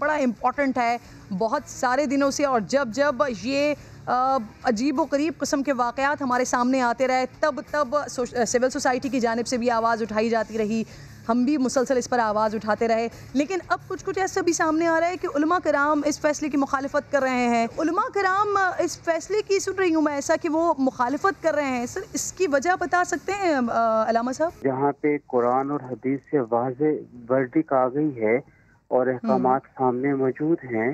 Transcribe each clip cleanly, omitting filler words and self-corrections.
بڑا امپورٹنٹ ہے بہت سارے دنوں سے، اور جب جب یہ عجیب و غریب قسم کے واقعات ہمارے سامنے آتے رہے تب سول سوسائٹی کی جانب سے بھی آواز اٹھائی جاتی رہی، ہم بھی مسلسل اس پر آواز اٹھاتے رہے، لیکن اب کچھ ایسا بھی سامنے آ رہا ہے کہ علماء کرام اس فیصلے کی مخالفت کر رہے ہیں۔ علماء کرام اس فیصلے کی سن رہی ہوں میں ایسا کہ وہ مخالفت کر رہے ہیں، سر اس کی وجہ بتا سکتے ہیں علامہ صاحب؟ جہاں پہ قرآن اور حدیث سے واضح ورڈک آ گئی ہے اور احکامات سامنے موجود ہیں،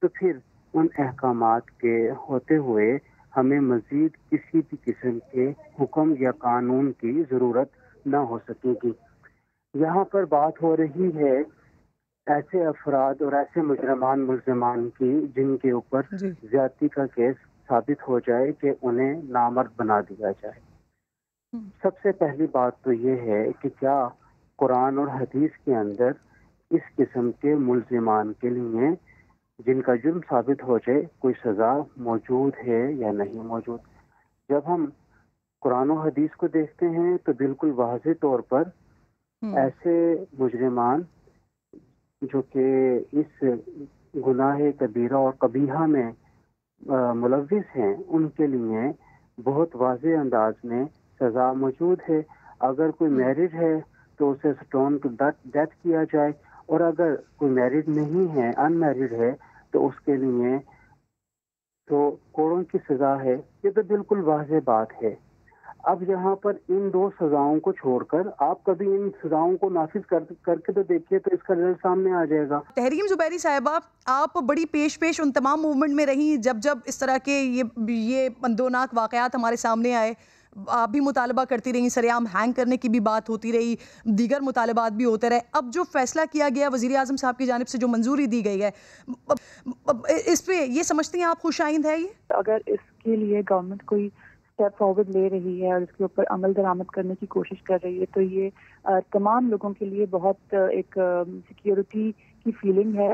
تو پھر ان احکامات کے ہوتے ہوئے ہمیں مزید کسی بھی قسم کے حکم یا قانون کی ضرورت نہ ہو سکے گی۔ یہاں پر بات ہو رہی ہے ایسے افراد اور ایسے ملزمان کی جن کے اوپر زیادتی کا کیس ثابت ہو جائے کہ انہیں نامرد بنا دیا جائے۔ سب سے پہلی بات تو یہ ہے کہ کیا قرآن اور حدیث کے اندر اس قسم کے ملزمان کے لیے جن کا جرم ثابت ہو جائے کوئی سزا موجود ہے یا نہیں موجود؟ جب ہم قرآن و حدیث کو دیکھتے ہیں تو بالکل واضح طور پر ایسے مجرمان جو کہ اس گناہ کبیرہ اور قبیحہ میں ملوث ہیں ان کے لیے بہت واضح انداز میں سزا موجود ہے۔ اگر کوئی میرڈ ہے تو اسے سٹون ڈیتھ کیا جائے، اور اگر کوئی میرڈ نہیں ہے، ان میرڈ ہے، تو اس کے لیے تو کوڑوں کی سزا ہے۔ یہ تو بالکل واضح بات ہے۔ اب یہاں پر ان دو سزاؤں کو چھوڑ کر آپ کبھی ان سزاؤں کو نافذ کر کے تو دیکھیے تو اس کا رزلٹ سامنے آ جائے گا۔ تحریم زبیری صاحبہ، آپ بڑی پیش ان تمام موومنٹ میں رہیں جب اس طرح کے یہ اندوناک واقعات ہمارے سامنے آئے، آپ بھی مطالبہ کرتی رہی، سریعام ہینگ کرنے کی بھی بات ہوتی رہی، دیگر مطالبات بھی ہوتے رہے۔ اب جو فیصلہ کیا گیا وزیر اعظم صاحب کی جانب سے جو منظوری دی گئی ہے، اس پہ یہ سمجھتی ہیں آپ خوش آئند ہے؟ یہ اگر اس کے لیے گورنمنٹ کوئی اسٹیپ فارورڈ لے رہی ہے اور اس کے اوپر عمل درآمد کرنے کی کوشش کر رہی ہے تو یہ تمام لوگوں کے لیے بہت ایک سیکیورٹی کی فیلنگ ہے۔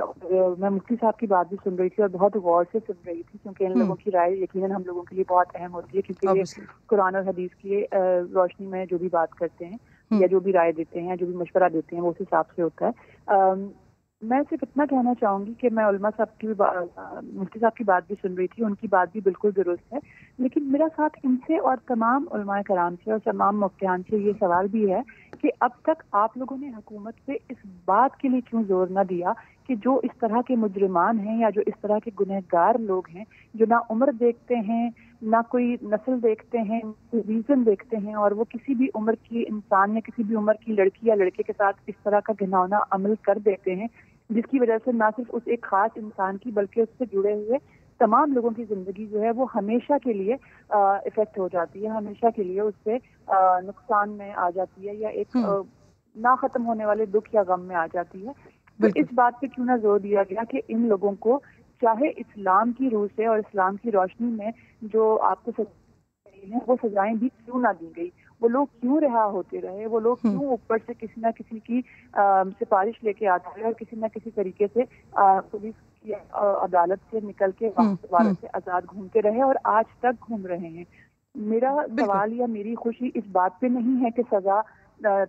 میں مفتی صاحب کی بات بھی سن رہی تھی اور بہت غور سے سن رہی تھی، کیونکہ ان لوگوں کی رائے یقیناً ہم لوگوں کے لیے بہت اہم ہوتی ہے، کیونکہ یہ قرآن اور حدیث کی روشنی میں جو بھی بات کرتے ہیں یا جو بھی رائے دیتے ہیں، جو بھی مشورہ دیتے ہیں، وہ اس حساب سے ہوتا ہے۔ میں صرف اتنا کہنا چاہوں گی کہ میں علماء صاحب کی مفتی صاحب کی بات بھی سن رہی تھی، ان کی بات بھی بالکل درست ہے، لیکن میرا ساتھ ان سے اور تمام علماء کرام سے اور تمام مفتیان سے یہ سوال بھی ہے کہ اب تک آپ لوگوں نے حکومت پہ اس بات کے لیے کیوں زور نہ دیا کہ جو اس طرح کے مجرمان ہیں یا جو اس طرح کے گنہگار لوگ ہیں، جو نہ عمر دیکھتے ہیں، نہ کوئی نسل دیکھتے ہیں، کوئی ریزن دیکھتے ہیں، اور وہ کسی بھی عمر کی انسان یا کسی بھی عمر کی لڑکی یا لڑکے کے ساتھ اس طرح کا گھناؤنا عمل کر دیتے ہیں، جس کی وجہ سے نہ صرف اس ایک خاص انسان کی بلکہ اس سے جڑے ہوئے تمام لوگوں کی زندگی جو ہے وہ ہمیشہ کے لیے افیکٹ ہو جاتی ہے، ہمیشہ کے لیے اس سے نقصان میں آ جاتی ہے، یا ایک نہ ختم ہونے والے دکھ یا غم میں آ جاتی ہے۔ تو اس بات پہ کیوں نہ زور دیا گیا کہ ان لوگوں کو چاہے اسلام کی روح سے اور اسلام کی روشنی میں جو آپ کو سزائیں ہیں وہ سزائیں بھی کیوں نہ دی گئی، وہ لوگ کیوں رہا ہوتے رہے، وہ لوگ کیوں اوپر سے کسی نہ کسی کی سفارش لے کے آتے رہے اور کسی نہ کسی طریقے سے پولیس کی عدالت سے نکل کے عدالت سے آزاد گھومتے رہے اور آج تک گھوم رہے ہیں۔ میرا سوال یا میری خوشی اس بات پہ نہیں ہے کہ سزا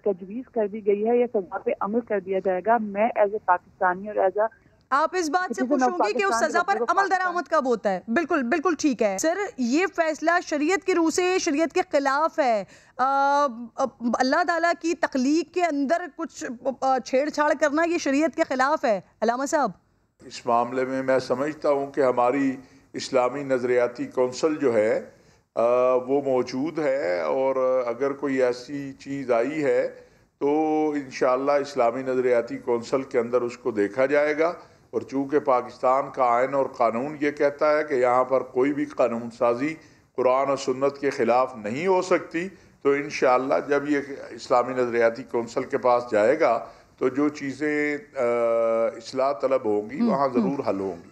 تجویز کر دی گئی ہے یا سزا پہ عمل کر دیا جائے گا۔ میں ایز اے پاکستانی اور ایز اے آپ اس بات سے خوش ہوں گی کہ اس سزا پر عمل درآمد کب ہوتا ہے؟ بالکل بالکل ٹھیک ہے سر، یہ فیصلہ شریعت کی روح سے شریعت کے خلاف ہے، اللہ تعالیٰ کی تخلیق کے اندر کچھ چھیڑ چھاڑ کرنا یہ شریعت کے خلاف ہے۔ علامہ صاحب، اس معاملے میں میں سمجھتا ہوں کہ ہماری اسلامی نظریاتی کونسل جو ہے وہ موجود ہے، اور اگر کوئی ایسی چیز آئی ہے تو انشاءاللہ اسلامی نظریاتی کونسل کے اندر اس کو دیکھا جائے گا، اور چونکہ پاکستان کا آئین اور قانون یہ کہتا ہے کہ یہاں پر کوئی بھی قانون سازی قرآن و سنت کے خلاف نہیں ہو سکتی، تو انشاءاللہ جب یہ اسلامی نظریاتی کونسل کے پاس جائے گا تو جو چیزیں اصلاح طلب ہوں گی وہاں ضرور حل ہوں گی۔